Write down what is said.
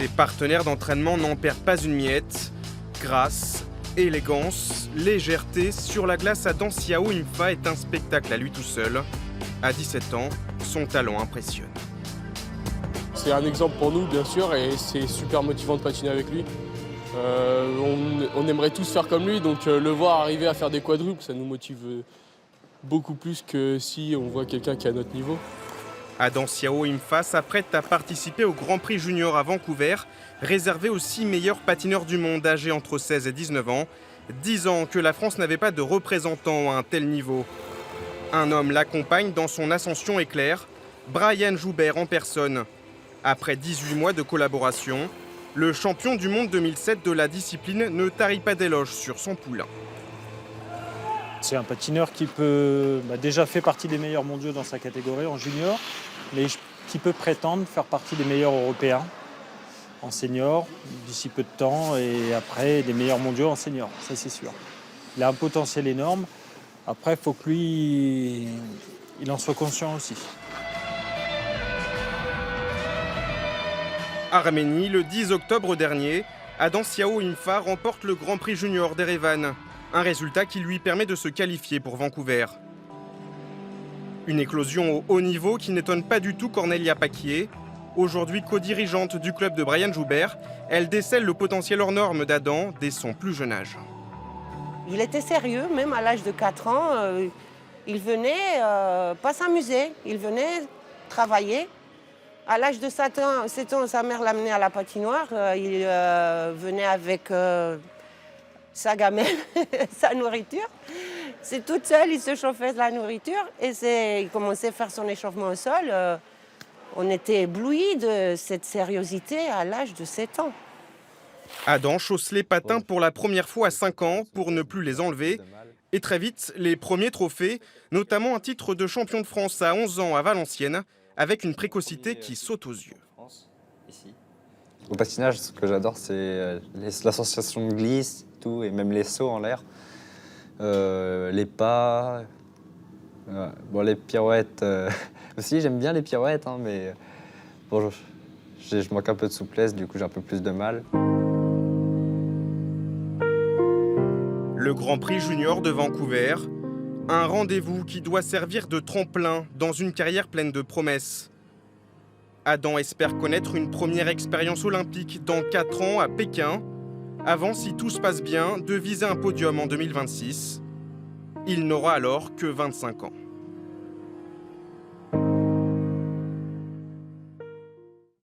Ses partenaires d'entraînement n'en perdent pas une miette. Grâce, élégance, légèreté, sur la glace, Adam Siao Imfa est un spectacle à lui tout seul. À 17 ans, son talent impressionne. C'est un exemple pour nous, bien sûr, et c'est super motivant de patiner avec lui. On aimerait tous faire comme lui, donc le voir arriver à faire des quadruples, ça nous motive beaucoup plus que si on voit quelqu'un qui est à notre niveau. Adam Siao Imfa s'apprête à participer au Grand Prix Junior à Vancouver, réservé aux 6 meilleurs patineurs du monde âgés entre 16 et 19 ans. 10 ans que la France n'avait pas de représentant à un tel niveau. Un homme l'accompagne dans son ascension éclair, Brian Joubert en personne. Après 18 mois de collaboration, le champion du monde 2007 de la discipline ne tarit pas d'éloges sur son poulain. C'est un patineur qui déjà fait partie des meilleurs mondiaux dans sa catégorie en junior, mais qui peut prétendre faire partie des meilleurs européens en senior d'ici peu de temps et après des meilleurs mondiaux en senior, ça c'est sûr. Il a un potentiel énorme. Après, il faut que lui, il en soit conscient aussi. Arménie, le 10 octobre dernier, Adam Siao Imfa remporte le Grand Prix Junior d'Erevan. Un résultat qui lui permet de se qualifier pour Vancouver. Une éclosion au haut niveau qui n'étonne pas du tout Cornelia Paquier. Aujourd'hui co-dirigeante du club de Brian Joubert, elle décèle le potentiel hors norme d'Adam dès son plus jeune âge. Il était sérieux, même à l'âge de 4 ans. Il venait pas s'amuser, il venait travailler. À l'âge de 7 ans, sa mère l'amenait à la patinoire. Il venait avec sa gamelle, sa nourriture. C'est toute seule, il se chauffait de la nourriture et il commençait à faire son échauffement au sol. On était éblouis de cette sérieuxité à l'âge de 7 ans. Adam chausse les patins pour la première fois à 5 ans pour ne plus les enlever. Et très vite, les premiers trophées, notamment un titre de champion de France à 11 ans à Valenciennes, avec une précocité qui saute aux yeux. Au patinage, ce que j'adore, c'est la sensation de glisse, tout, et même les sauts en l'air, les pas, les pirouettes. Aussi, j'aime bien les pirouettes, hein, mais bon, je manque un peu de souplesse, du coup j'ai un peu plus de mal. Le Grand Prix Junior de Vancouver, un rendez-vous qui doit servir de tremplin dans une carrière pleine de promesses. Adam espère connaître une première expérience olympique dans 4 ans à Pékin, avant, si tout se passe bien, de viser un podium en 2026. Il n'aura alors que 25 ans.